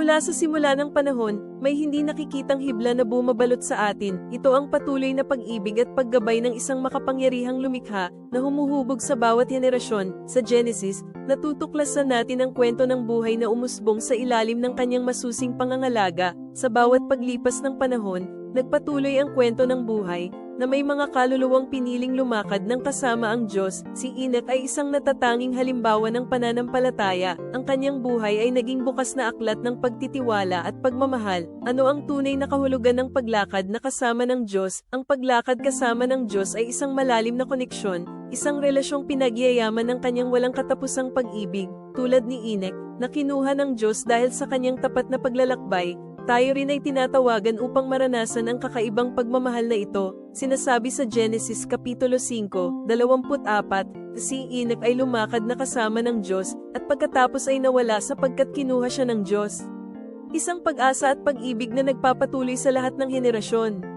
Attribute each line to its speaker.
Speaker 1: Mula sa simula ng panahon, may hindi nakikitang hibla na bumabalot sa atin. Ito ang patuloy na pag-ibig at paggabay ng isang makapangyarihang lumikha na humuhubog sa bawat henerasyon. Sa Genesis, natutuklasan natin ang kwento ng buhay na umusbong sa ilalim ng kanyang masusing pangangalaga. Sa bawat paglipas ng panahon, nagpatuloy ang kwento ng buhay na may mga kaluluwang piniling lumakad ng kasama ang Diyos. Si Enoch ay isang natatanging halimbawa ng pananampalataya. Ang kanyang buhay ay naging bukas na aklat ng pagtitiwala at pagmamahal. Ano ang tunay na kahulugan ng paglakad na kasama ng Diyos? Ang paglakad kasama ng Diyos ay isang malalim na koneksyon, isang relasyong pinagyayaman ng kanyang walang katapusang pag-ibig. Tulad ni Enoch, na kinuha ng Diyos dahil sa kanyang tapat na paglalakbay, tayo rin ay tinatawagan upang maranasan ang kakaibang pagmamahal na ito. Sinasabi sa Genesis Kapitulo 5, 24, si Enoch ay lumakad na kasama ng Diyos, at pagkatapos ay nawala sapagkat kinuha siya ng Diyos. Isang pag-asa at pag-ibig na nagpapatuloy sa lahat ng henerasyon.